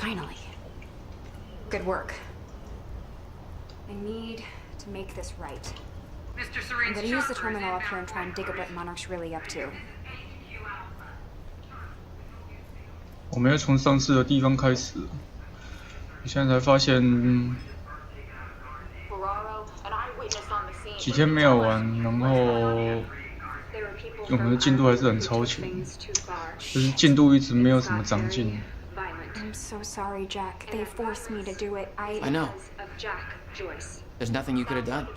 Finally. Good work. I need to make this right. I'm gonna use the terminal up here and try and dig up what Monarch's really up to. 我们要从上次的地方开始。我现在才发现，几天没有玩，然后我们的进度还是很超前，就是进度一直没有什么长进。I'm so sorry, Jack. They forced me to do it. I know. There's nothing you could have done.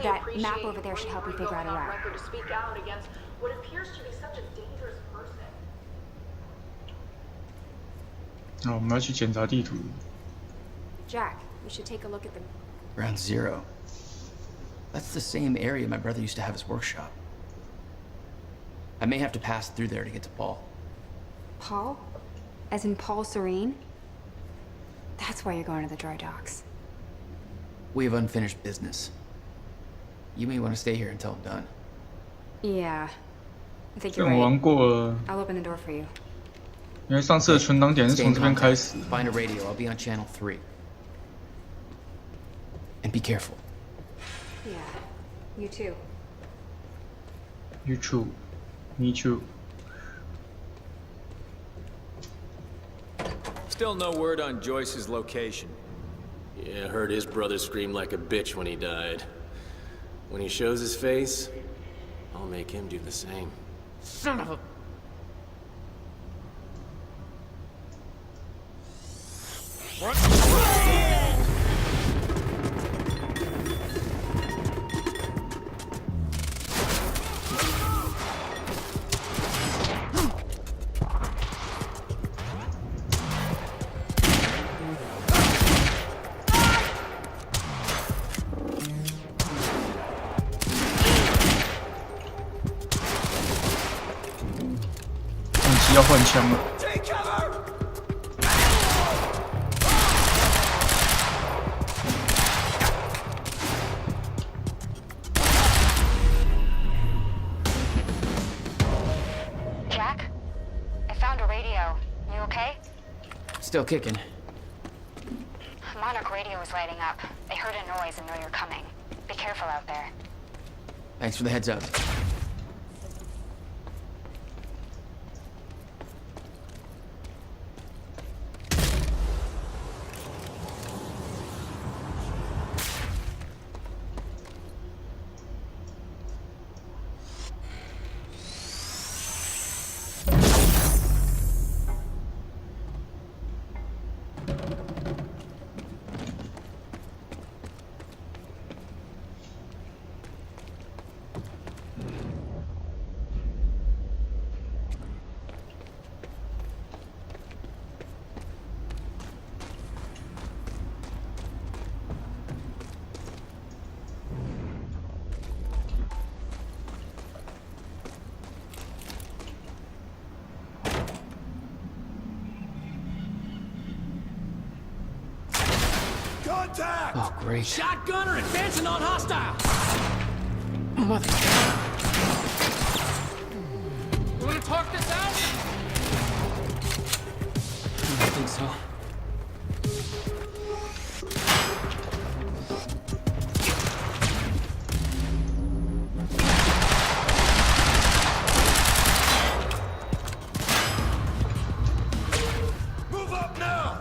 That map over there should help you figure out a route. 那我们要去检查地图。Jack, we should take a look at the Ground Zero. That's the same area my brother used to have his workshop. I may have to pass through there to get to Paul. Paul? As in Paul Serene? That's why you're going to the dry docks. We have unfinished business. You may want to stay here until I'm done. Yeah. I think 这 you're 我玩 right. 过了， I'll open the door for you. 因为上次的存档点是 Stay 从 in 这边 contact. 开始。Find a radio. I'll be on channel 3. And be careful. Yeah. You too. You too. Me too. Still no word on Joyce's location. Yeah, I heard his brother scream like a bitch when he died. When he shows his face, I'll make him do the same. Son of a... What? 要换枪了。Jack? I found a radio. You okay? Still kicking. Monarch radio is lighting up. They heard a noise and know you're coming. Be careful out there. Thanks for the heads up. Contact! Oh, great. Shotgunner advancing on hostile! Mother... You wanna talk this out? I don't think so. Move up now!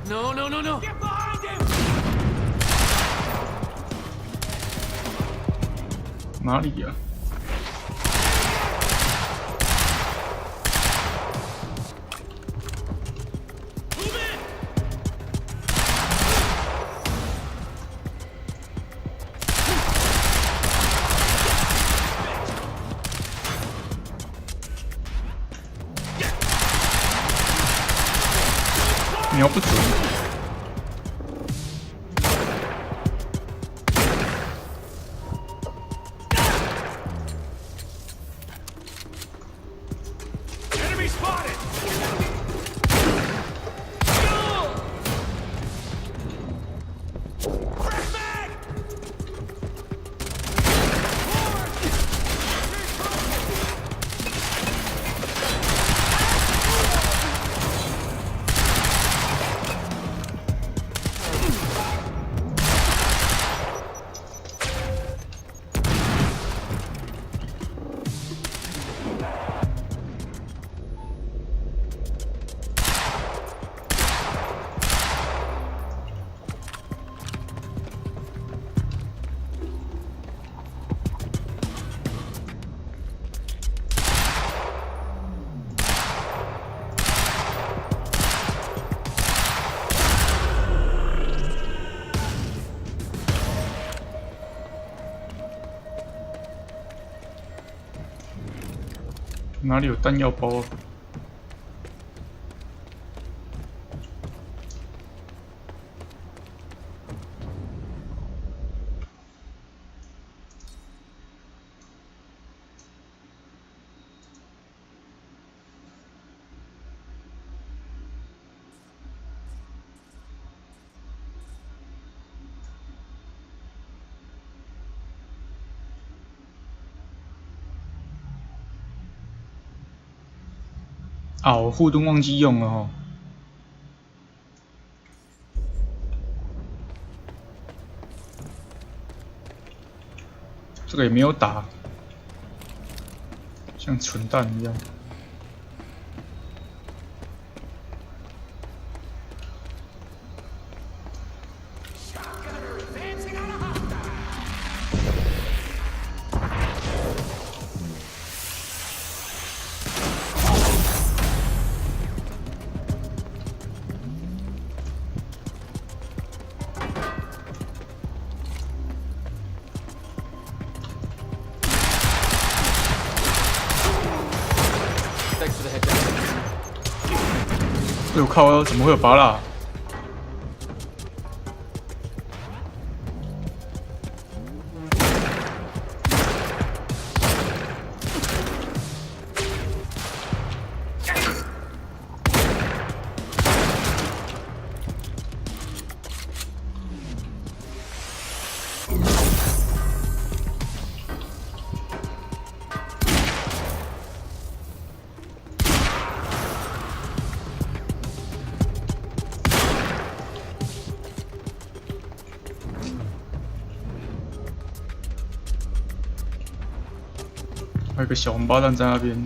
No, no, no, no! Get behind him! 哪里呀、Move in! 瞄不准。Enemy spotted! Crack 哪里有弹药包啊？啊，我护盾忘记用了哦。这个也没有打，像蠢蛋一样。哎呦靠！怎么会有拔蜡？还有个小王八蛋在那边。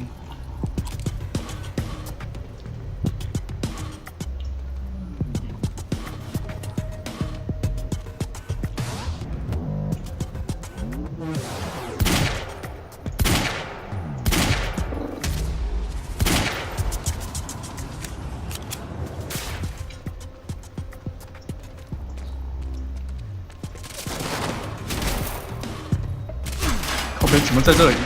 靠北怎么在这里？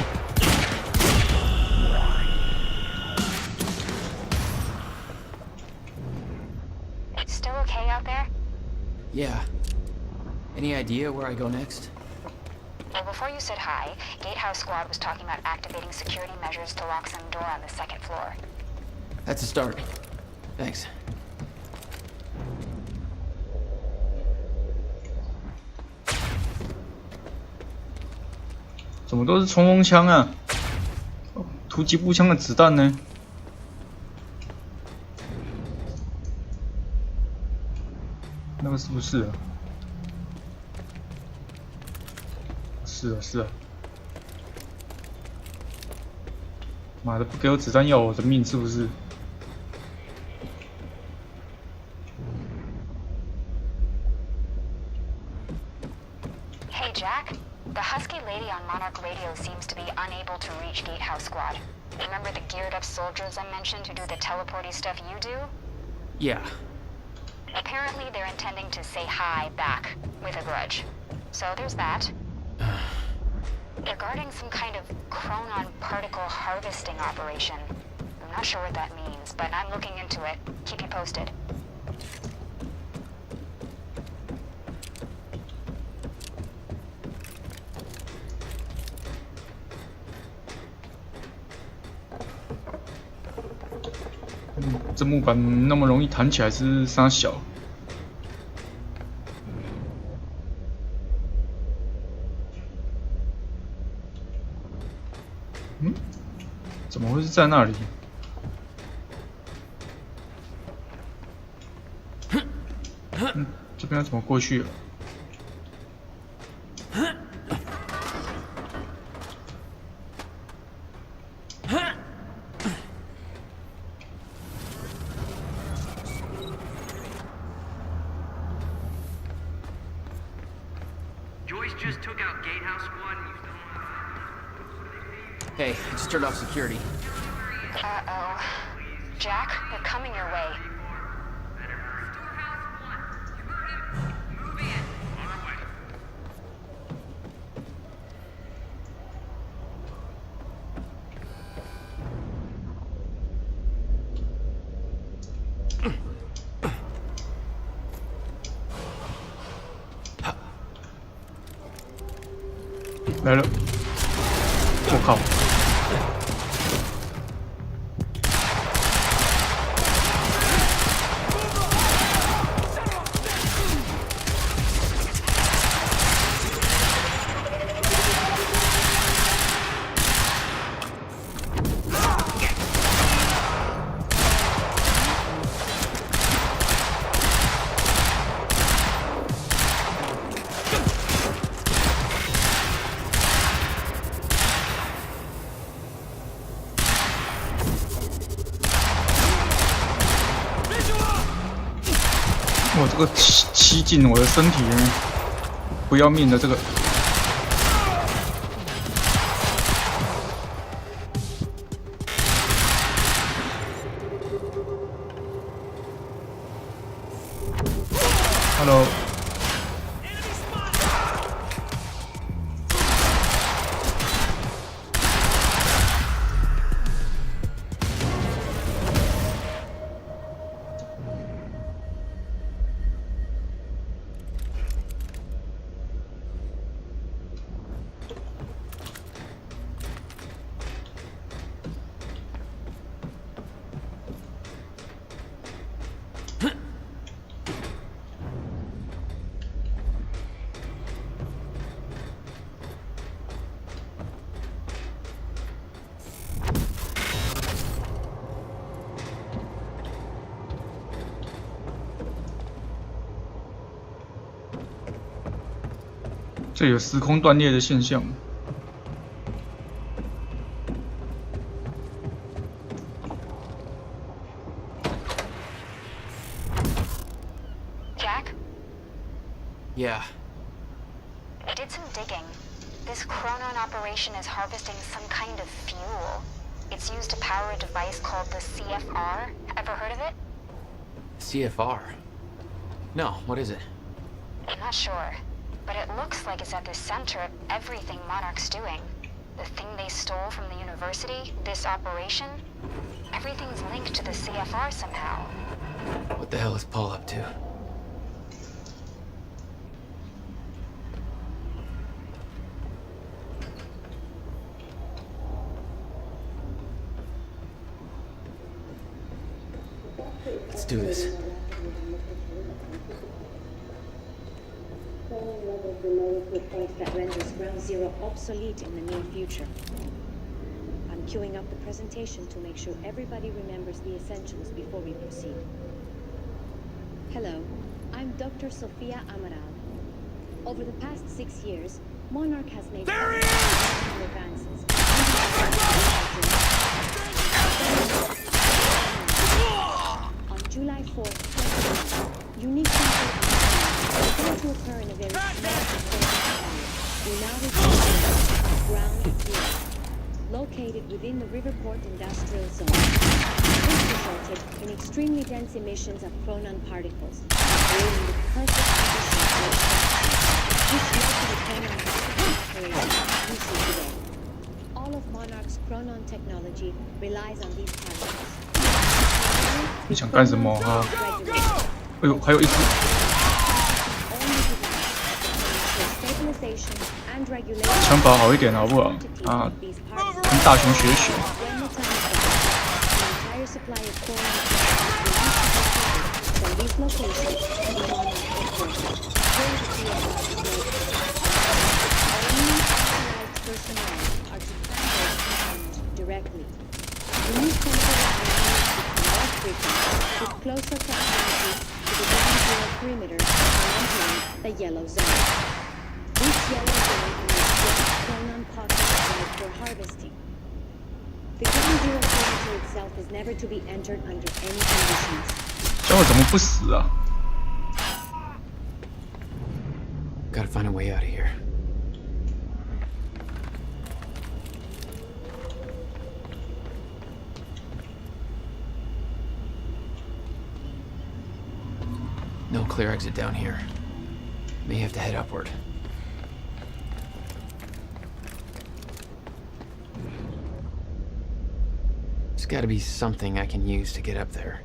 Yeah. Any idea where I go next? Well, before you said hi, Gatehouse Squad was talking about activating security measures to lock some door on the second floor. That's a start. Thanks. 怎么都是冲锋枪啊？突击步枪的子弹呢？ 那个是不是啊？是啊，是啊。妈的，不给我子弹要我的命是不是？ Hey, Jack. The husky lady on Monarch Radio seems to be unable to reach Gatehouse Squad. Remember the geared-up soldiers I mentioned who do the teleporty stuff you do? Yeah. Apparently, they're intending to say hi back, with a grudge. So there's that. They're guarding some kind of chronon particle harvesting operation. I'm not sure what that means, but I'm looking into it. Keep you posted.嗯，这木板那么容易弹起来是啥小？嗯，怎么会是在那里？嗯，这边要怎么过去啊？ Hey, I just turned off security. Uh-oh. Jack, they're coming your way. 来了！我靠！我这个吸进我的身体里面，不要命的这个。Hello。这有时空断裂的现象。Jack? Yeah. I did some digging. This Chronon operation is harvesting some kind of fuel. It's used to power a device called the CFR. Ever heard of it? CFR? No, what is it? I'm not sure, but it looks like it's at the center of everything Monarch's doing. The thing they stole from the university, this operation, everything's linked to the CFR somehow. What the hell is Paul up to? Let's do this. Below to a point that renders Ground Zero obsolete in the near future. I'm queuing up the presentation to make sure everybody remembers the essentials before we proceed. Hello, I'm Dr. Sofia Amaral. Over the past 6 years, Monarch has made advances. On July 4th, 2020, unique is going to occur in a very small area. We now reach Ground Zero, located within the Riverport Industrial Zone. This resulted in extremely dense emissions of chronon particles, creating the perfect conditions for extraction. This led to the chronon operation we see today. All of Monarch's chronon technology relies on these particles. 你想干什么啊？哎呦，还有一只。枪法好一点好不好？啊，跟大雄学学。With closer proximity to the ground zero perimeter and entering the yellow zone. This yellow zone is just chronon pockets for harvesting. The ground zero perimeter itself is never to be entered under any conditions. 这我怎么不死啊？ Gotta find a way out of here. No clear exit down here. May have to head upward. There's gotta be something I can use to get up there.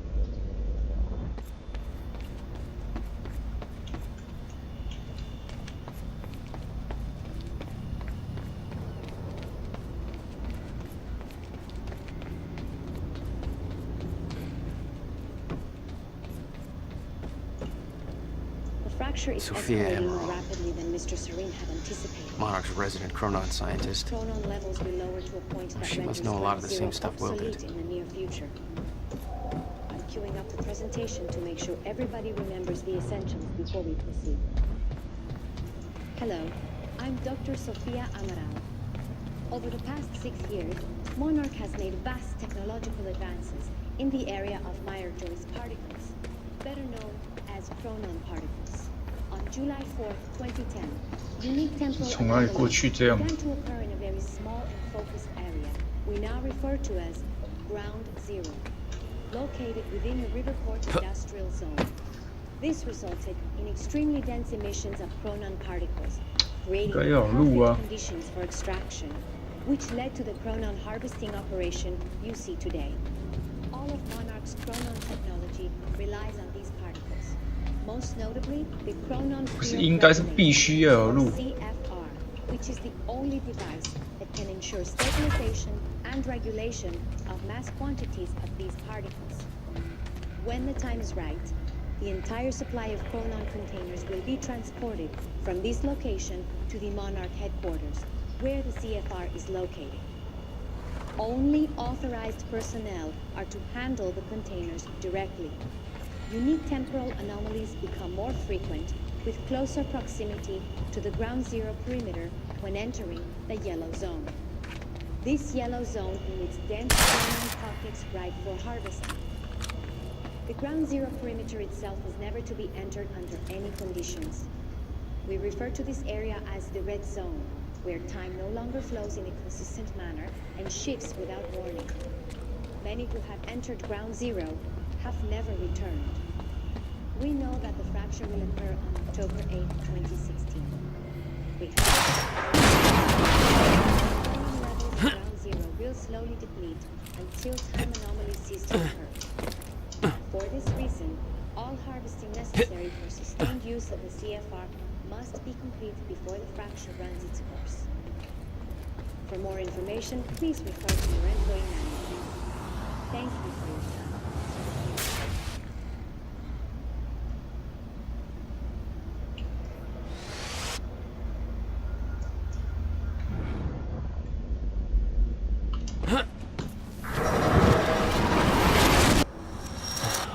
fracture is Sophia escalating Emerald. more rapidly than Mr. Serene had anticipated. Monarch's resident Chronon scientist. Chronon levels will lower to a point that She must renders know a lot of Ground the Zero same stuff Will obsolete did. in the near future. I'm queuing up the presentation to make sure everybody remembers the essentials before we proceed. Hello, I'm Dr. Sofia Amaral. Over the past 6 years, Monarch has made vast technological advances in the area of Meyer-Joyce particles, better known as chronon particles. On July 4th, 2010, unique temporal 从哪里过去这样？ began to occur in a very small and focused area we now refer to as Ground Zero, located within the Riverport Industrial Zone. This resulted in extremely dense emissions of chronon particles, creating 应该要有路啊。 perfect conditions for extraction, which led to the chronon harvesting operation you see today. All of Monarch's chronon technology relies on these particles. Most notably, the chronon 不是 field 应该是必须要有 regulator, 路 or CFR, which is the only device that can ensure stabilization and regulation of mass quantities of these particles. When the time is right, the entire supply of chronon containers will be transported from this location to the Monarch headquarters, where the CFR is located. Only authorized personnel are to handle the containers directly. Unique temporal anomalies become more frequent with closer proximity to the Ground Zero perimeter when entering the yellow zone. This yellow zone emits dense chronon pockets ripe for harvesting. The Ground Zero perimeter itself is never to be entered under any conditions. We refer to this area as the red zone, where time no longer flows in a consistent manner and shifts without warning. Many who have entered Ground Zero have never returned. We know that the fracture will occur on October 8, 2016. We hope chronon levels at Ground Zero will slowly deplete until time anomalies cease to occur. For this reason, all harvesting necessary for sustained use of the CFR must be complete before the fracture runs its course. For more information, please refer to your employee manual. Thank you for your time.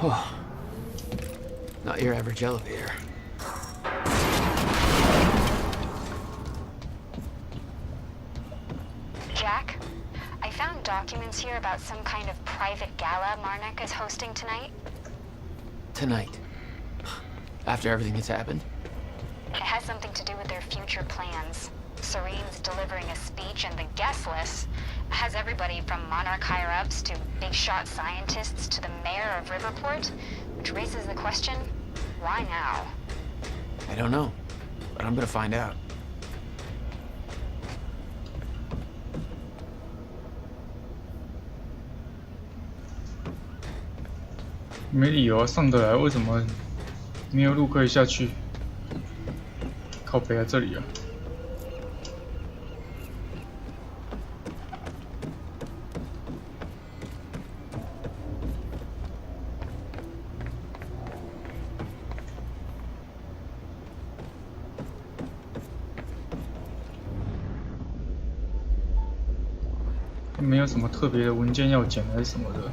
Oh, not your average elevator. Jack, I found documents here about some kind of private gala Marnek is hosting tonight. Tonight. After everything that's happened? It has something to do with their future plans. Serene's delivering a speech, and the guest list has everybody from Monarch higher-ups to big-shot scientists to the mayor of Riverport, which raises the question, why now? I don't know, but I'm gonna find out. "没理由啊，上得来，为什么没有路可以下去？靠北啊，这里啊！" "没有什么特别的文件要捡还是什么的。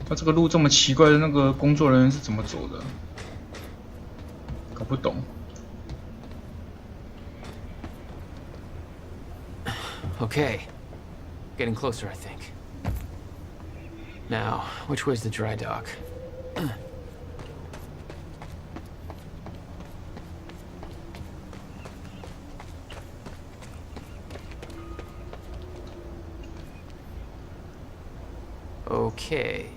他这个路这么奇怪的，那个工作人员是怎么走的？搞不懂。Okay. Getting closer, I think. Now, which way's the dry dock? Okay.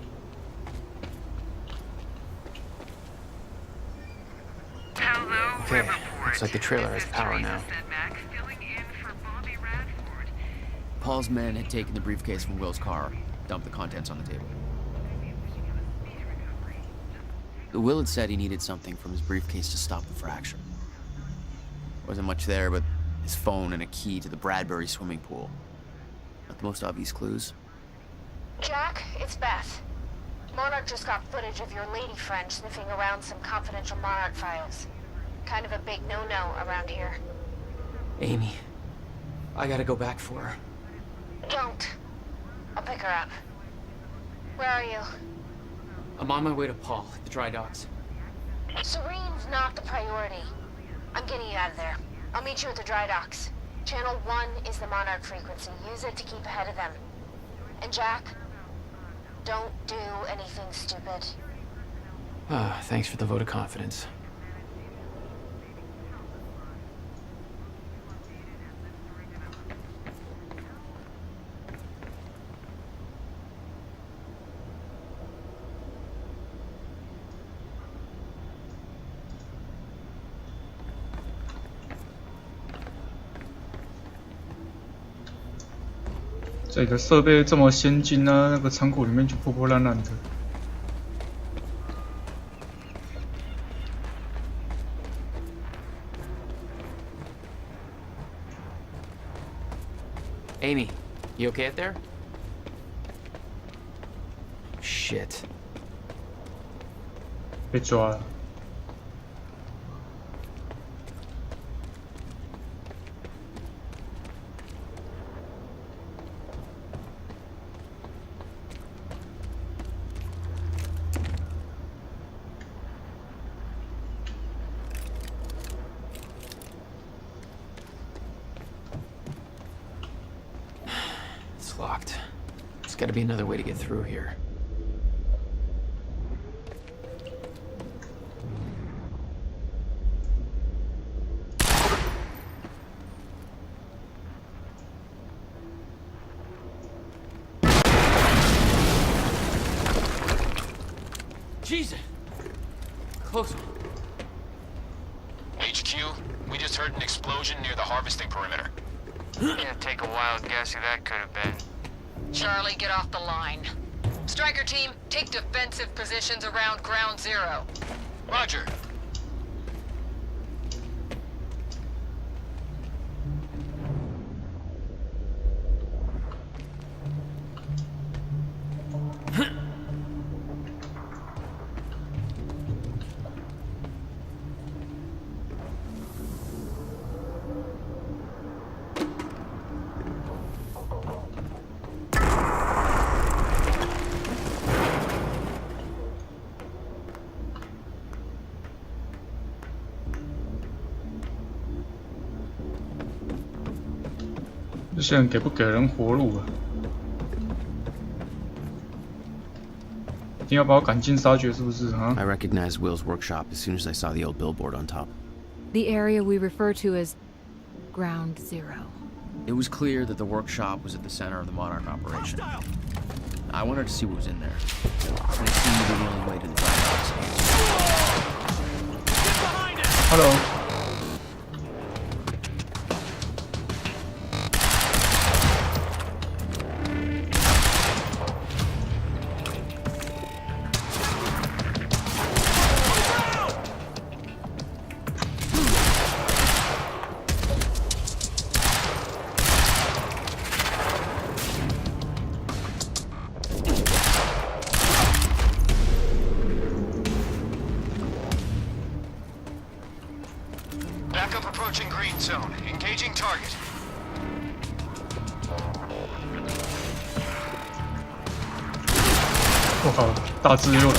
Okay, looks like the trailer has power now. Paul's men had taken the briefcase from Will's car, dumped the contents on the table. Will had said he needed something from his briefcase to stop the fracture. Wasn't much there, but his phone, and a key to the Bradbury swimming pool. Not the most obvious clues. Jack, it's Beth. Monarch just got footage of your lady friend sniffing around some confidential Monarch files. Kind of a big no-no around here. Amy, I gotta go back for her. Don't. I'll pick her up. Where are you? I'm on my way to Paul at the dry docks. Serene's not the priority. I'm getting you out of there. I'll meet you at the dry docks. Channel 1 is the Monarch frequency. Use it to keep ahead of them. And Jack, don't do anything stupid. Thanks for the vote of confidence.这个设备这么先进呢，那个仓库里面就破破烂烂的。Amy, you okay out there? Shit. 被抓了。It's locked. There's gotta be another way to get through here. Jesus! Close one. HQ, we just heard an explosion near the harvesting perimeter. Yeah, take a wild guess who that could have been. Charlie, get off the line. Striker team, take defensive positions around ground zero. Roger.这些人给不给人活路啊？一定要把我赶尽杀绝，是不是啊？ I recognized Will's workshop as soon as I saw the old billboard on top. The area we refer to as Ground Zero. It was clear that the workshop was at the center of the Monarch operation. I wanted to see what was in there. And it seemed to be the only way to the dry docks. Hello. Backup approaching green zone. Engaging target. 我靠，大只又来了。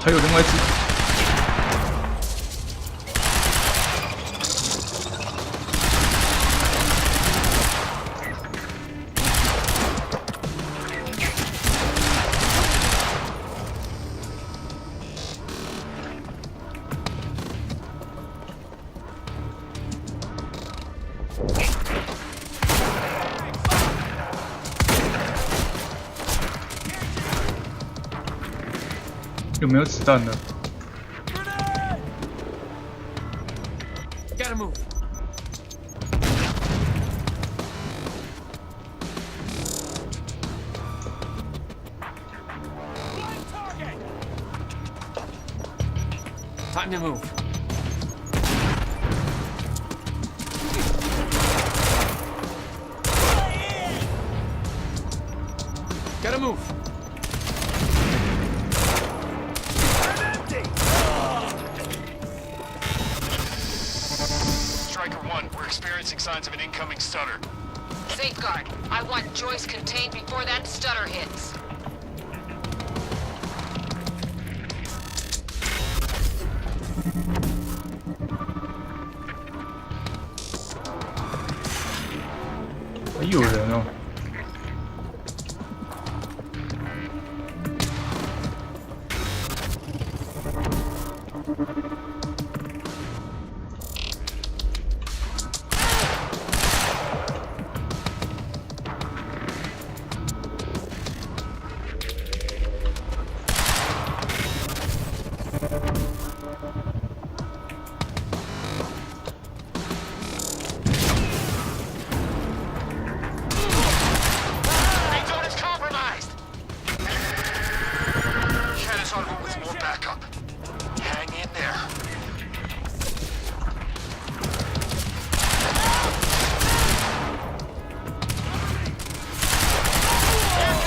还有另外一只。有没有子弹呢？ Gotta move. Time to move. Gotta move. Striker 1, we're experiencing signs of an incoming stutter. Safeguard. I want Joyce contained before that stutter hits.还有人哦。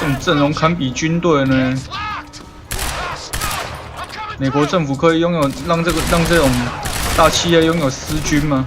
这种阵容堪比军队呢。美国政府可以拥有让这种大企业拥有私军吗？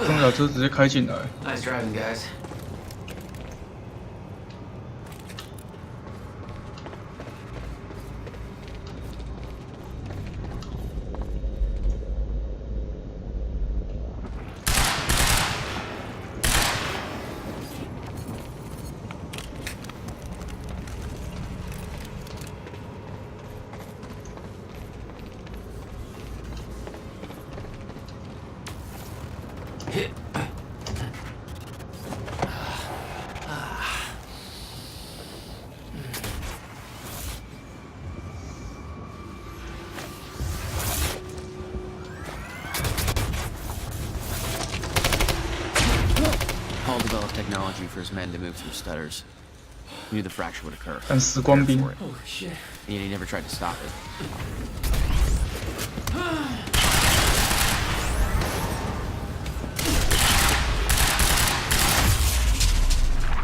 装甲车直接开进来。Nice driving, guys. Paul developed technology for his men to move through stutters. He knew the fracture would occur. 但时光兵 And yet he never tried to stop it.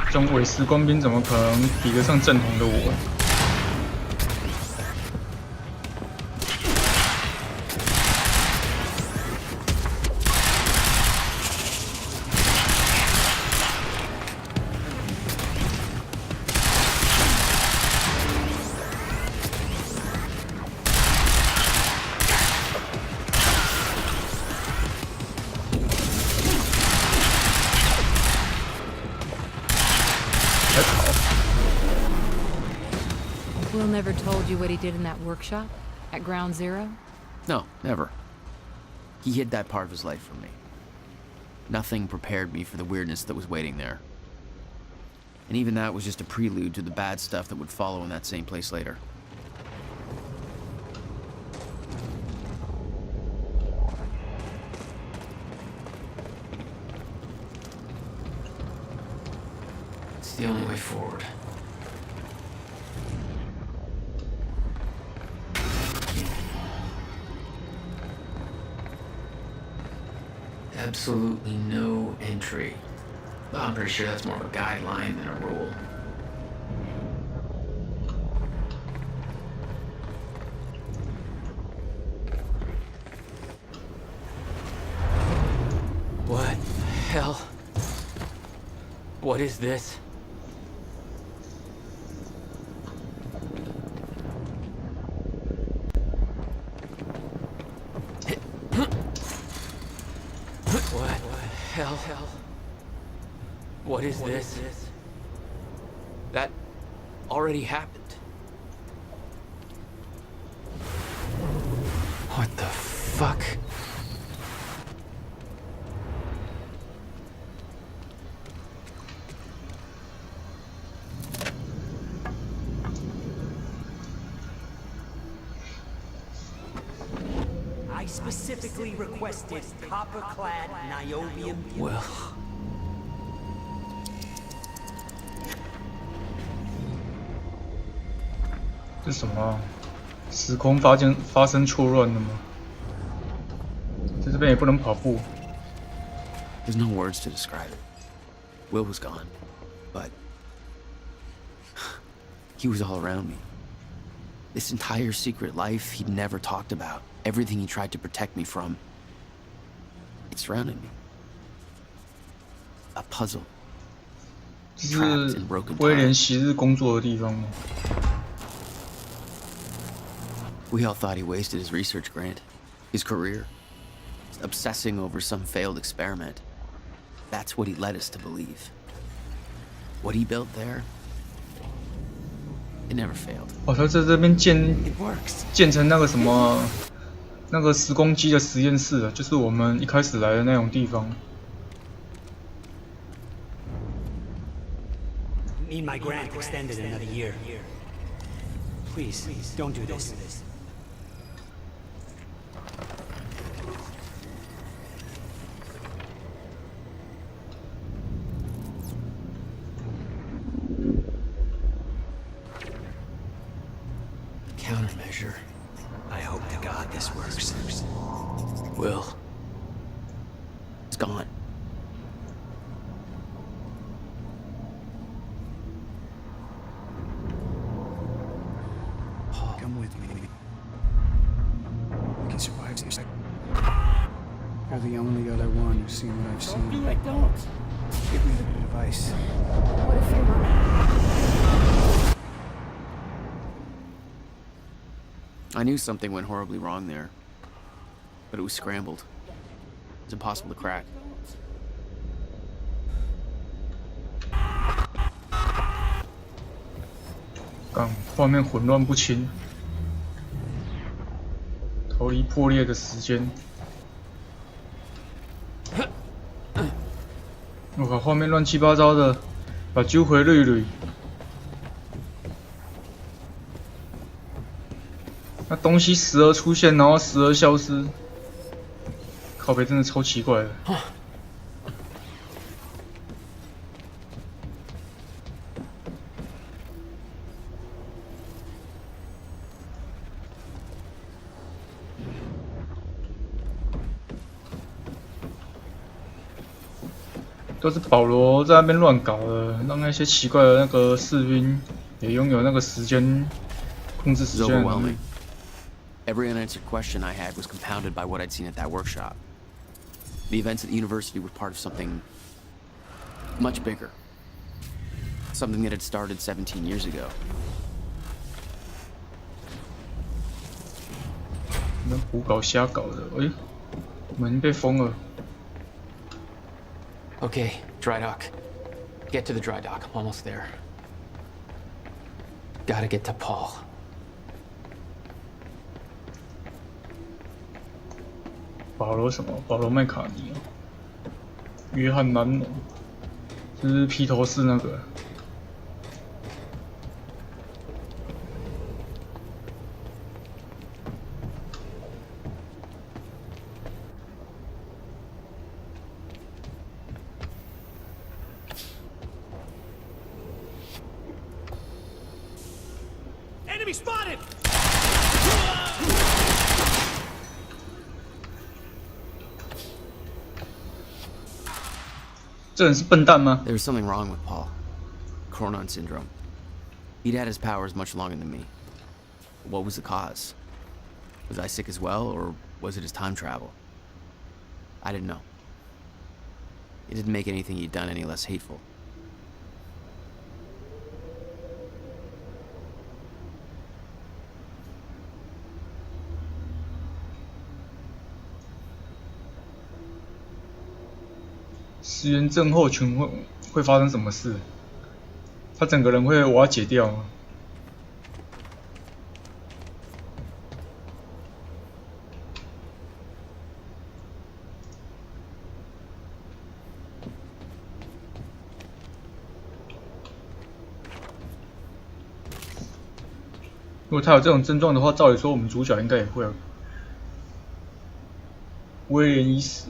这种伪时光兵怎么可能比得上正统的我？Will never told you what he did in that workshop at Ground Zero? No, never. He hid that part of his life from me. Nothing prepared me for the weirdness that was waiting there. And even that was just a prelude to the bad stuff that would follow in that same place later. It's the only way forward. Absolutely no entry. Well, I'm pretty sure that's more of a guideline than a rule. What the hell? What is this? What the hell? What is this? That already happened. What the fuck? specifically requested copper-clad niobium. Will. 这是什么啊？时空发生错乱了吗？在这边也不能跑步。There's no words to describe it. Will was gone, but he was all around me. This entire secret life he'd never talked about, everything he tried to protect me from, it surrounded me. A puzzle. 这是威廉昔日工作的地方吗？ We all thought he wasted his research grant, his career, obsessing over some failed experiment. That's what he led us to believe. What he built there, it never failed. 哦，他在这边建成那个什么，那个时光机的实验室了，就是我们一开始来的那种地方。 Need my grant extended another year. Please, don't do this. Countermeasure. I hope to God this works. Will. It's gone. Come with me. We can survive this. You're the only other one who's seen what I've seen. Don't do it, don't. Give me the device. What if you're wrong? I knew something went horribly wrong there, but it was scrambled. It's impossible to crack. 刚画面混乱不清，逃离破裂的时间。我靠，画面乱七八糟的，把揪回捋捋。那东西时而出现，然后时而消失，靠北真的超奇怪的。都是保罗在那边乱搞的，让那些奇怪的那个士兵也拥有那个时间控制时间的能力。 Every unanswered question I had was compounded by what I'd seen at that workshop. The events at the university were part of something much bigger. Something that had started 17 years ago. 那胡搞瞎搞的，哎，门被封了。 Okay, dry dock. Get to the dry dock. I'm almost there. Gotta get to Paul. 保罗什么？保罗麦卡尼哦，约翰南农，这是披头士那个。Enemy spotted! 这人是笨蛋吗？ There was something wrong with Paul. Chronon syndrome. He'd had his powers much longer than me. What was the cause? Was I sick as well, or was it his time travel? I didn't know. It didn't make anything he'd done any less hateful. 食源症候群会发生什么事？他整个人会瓦解掉吗？如果他有这种症状的话，照理说我们主角应该也会。威廉已死。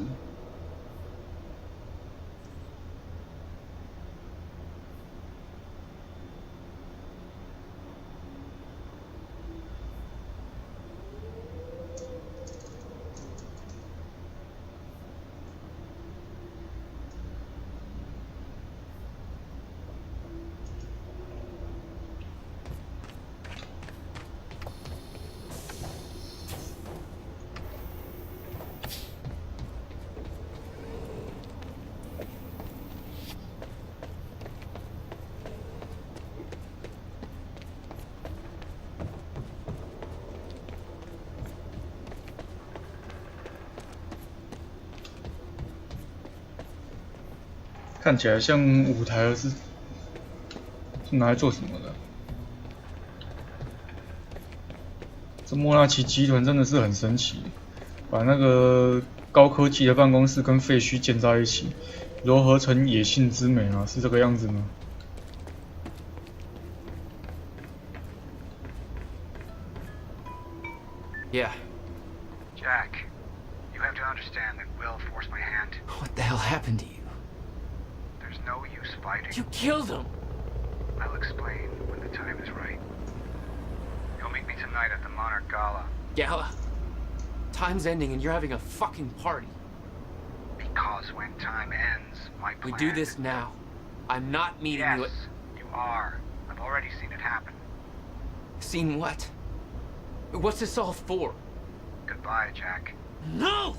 看起来像舞台，而是拿来做什么的？这莫纳奇集团真的是很神奇，把那个高科技的办公室跟废墟建在一起，糅合成野性之美啊，是这个样子吗？ Yeah. Jack, you have to understand that Will forced my hand. What the hell happened to you? There's no use fighting. You killed him! I'll explain when the time is right. You'll meet me tonight at the Monarch Gala. Gala? Time's ending and you're having a fucking party. Because when time ends, my plan... We do this now. I'm not meeting you at... Yes, you are. I've already seen it happen. Seen what? What's this all for? Goodbye, Jack. No!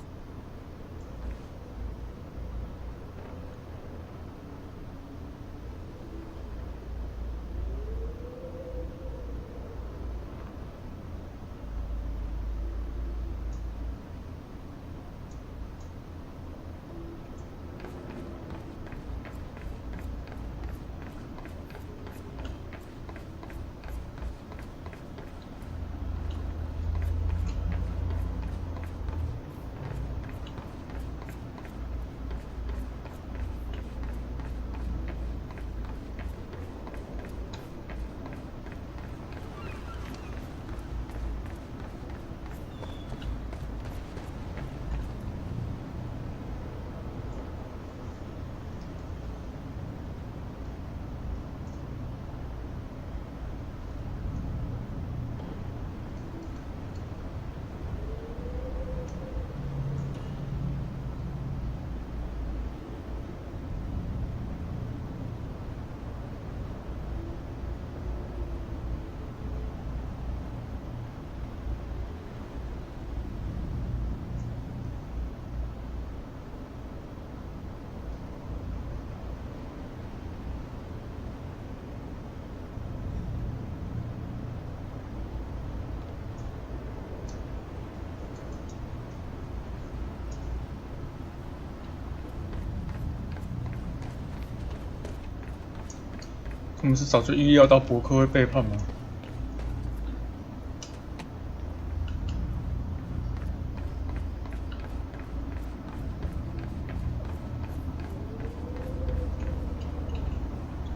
他们是早就预料到伯克会背叛吗？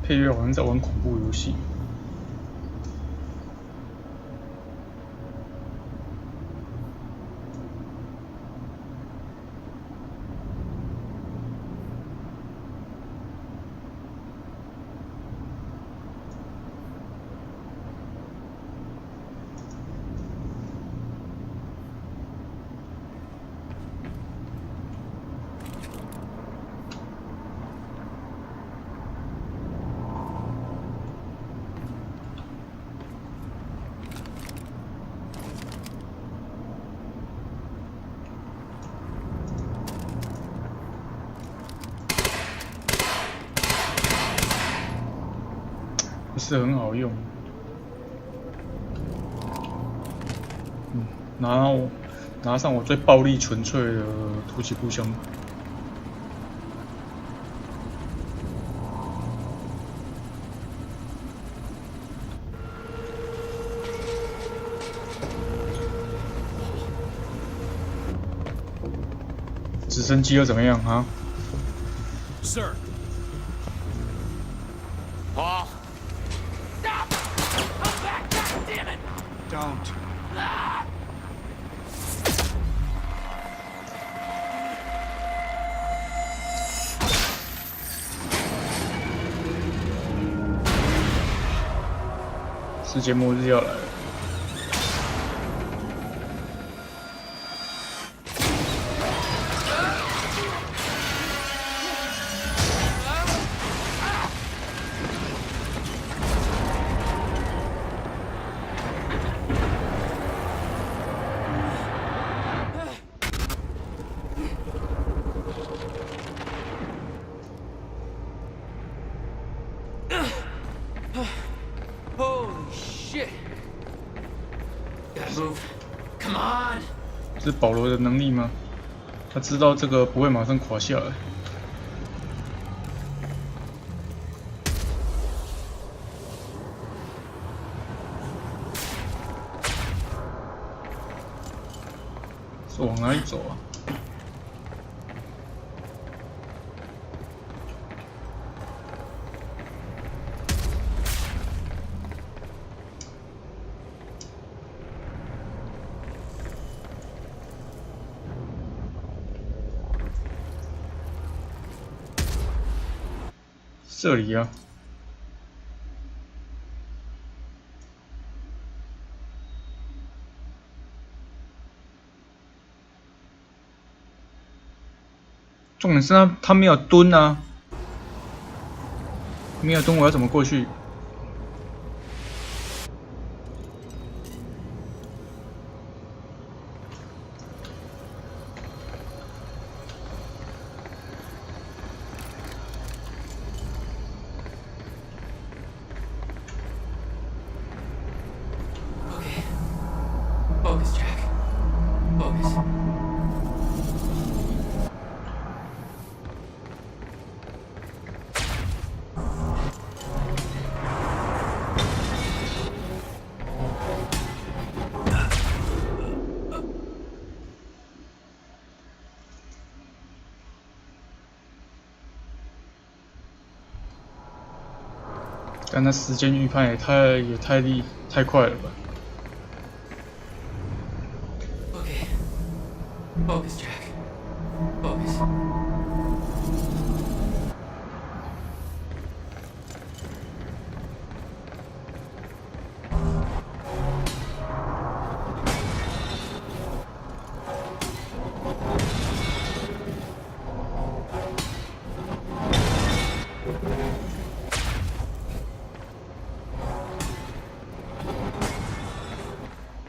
配乐好像在玩恐怖游戏。不是很好用。拿上我最暴力纯粹的突击步枪。直升机又怎么样啊 ？Sir. Paul. Stop! Come back! God damn it! Don't. 世界末日要来了。这是保罗的能力吗？他知道这个不会马上垮下来。是往哪里走啊？这里啊，重点是他没有蹲啊，没有蹲，我要怎么过去？Focus, Jack. Focus.但那时间预判也太快了吧！ Focus, Jack. Focus.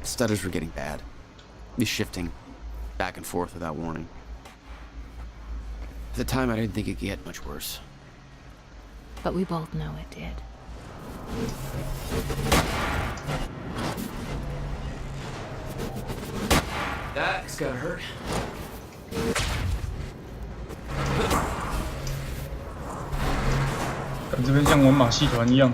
Stutters were getting bad. He's shifting back and forth without warning. At the time, I didn't think it could get much worse. But we both know it did. That's gotta hurt. 跟这边像玩马戏团一样。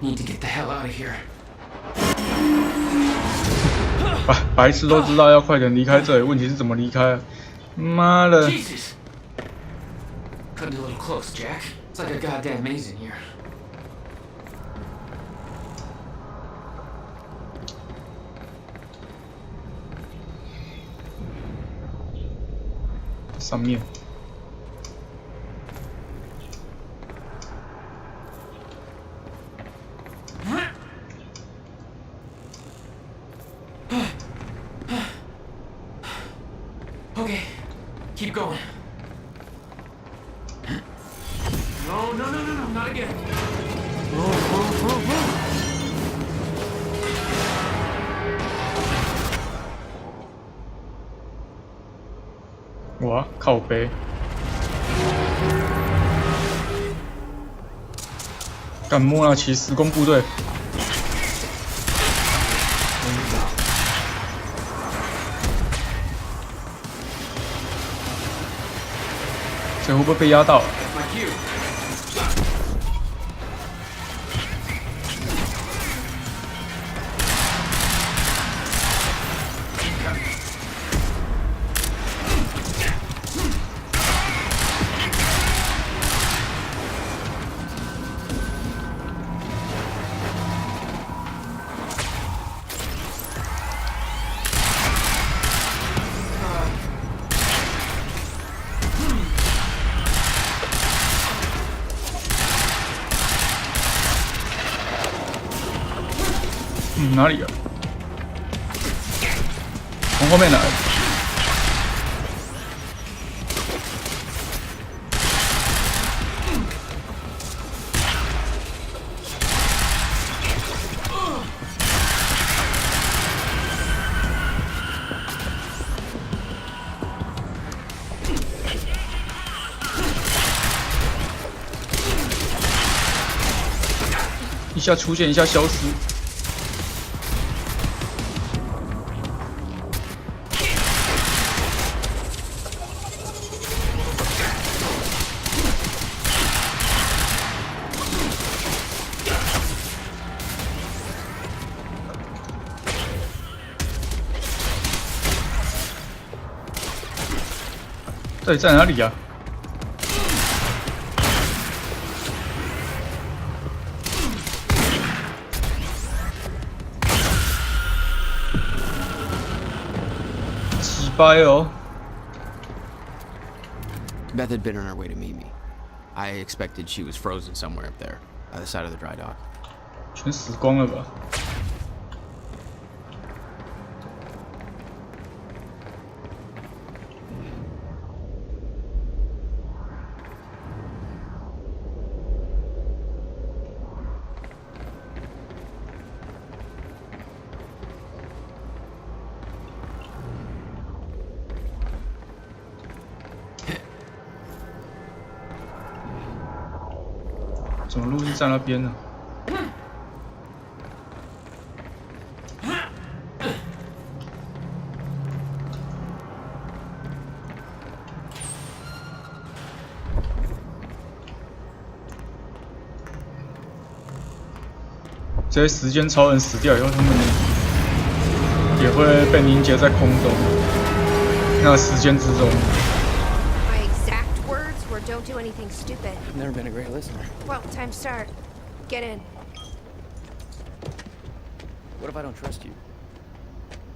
Need to get the hell out of here. 白痴都知道要快点离开这里，问题是怎么离开啊？妈的！ Jesus! Cutting a little close, Jack. It's like a goddamn maze in here. 上面。 Okay, keep going. No, no, no, no, no, not again. Move, move, move, move. 哇，靠背！干莫纳奇时空部队。会不会被压到？ My cue. 哪里啊？从后面来。一下出现，一下消失。 到底在哪里呀？几掰哦！ Beth had been on her way to meet me. I expected she was frozen somewhere up there, by the side of the dry dock. 全死光了吧？ 怎么路是在那边呢？这些时间超人死掉以后，他们也会被凝结在空中，那时间之中。 Don't do anything stupid. I've never been a great listener. Well, time to start. Get in. What if I don't trust you?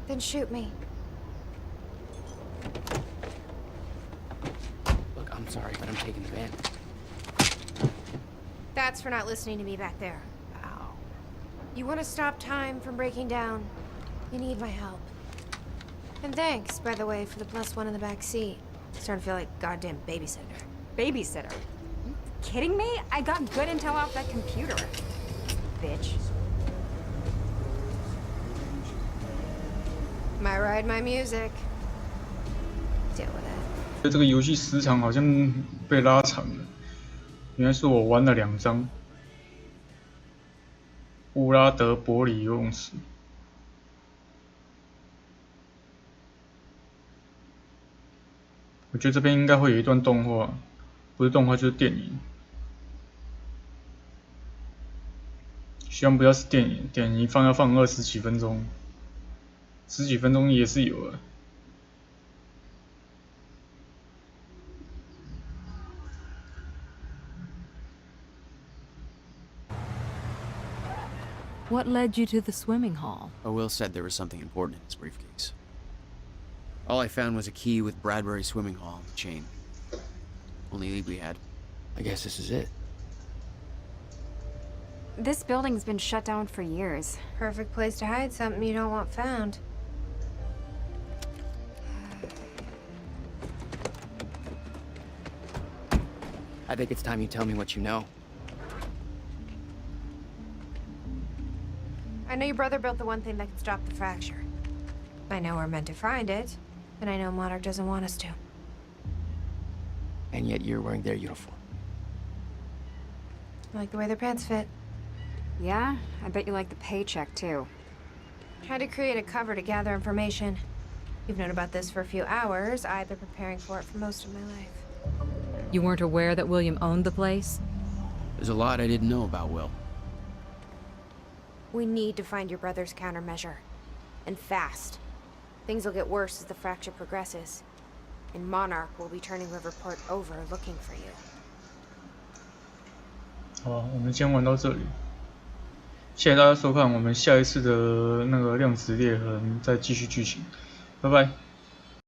Then shoot me. Look, I'm sorry, but I'm taking the van. That's for not listening to me back there. Ow. You want to stop time from breaking down? You need my help. And thanks, by the way, for the +1 in the back seat. Starting to feel like goddamn babysitter. Babysitter? You kidding me? I got good intel off that computer. Bitch. My ride, my music. Deal with it. 这个游戏时长好像被拉长了，原来是我玩了2张。布拉德伯里游泳池。 我觉得这边应该会有一段动画，不是动画就是电影。希望不要是电影，电影要放20几分钟，10几分钟也是有的。 What led you to the swimming hall? Will said there was something important in his briefcase. All I found was a key with Bradbury Swimming Hall on the chain. Only lead we had. I guess this is it. This building's been shut down for years. Perfect place to hide something you don't want found. I think it's time you tell me what you know. I know your brother built the one thing that can stop the fracture. I know we're meant to find it, and I know Monarch doesn't want us to. And yet you're wearing their uniform. I like the way their pants fit. Yeah? I bet you like the paycheck, too. Had to create a cover to gather information. You've known about this for a few hours. I've been preparing for it for most of my life. You weren't aware that William owned the place? There's a lot I didn't know about Will. We need to find your brother's countermeasure. And fast. Things will get worse as the fracture progresses. And Monarch will be turning Riverport over looking for you. 好，我们今天玩到这里，谢谢大家收看，我们下一次的那个量子裂痕再继续剧情，拜拜。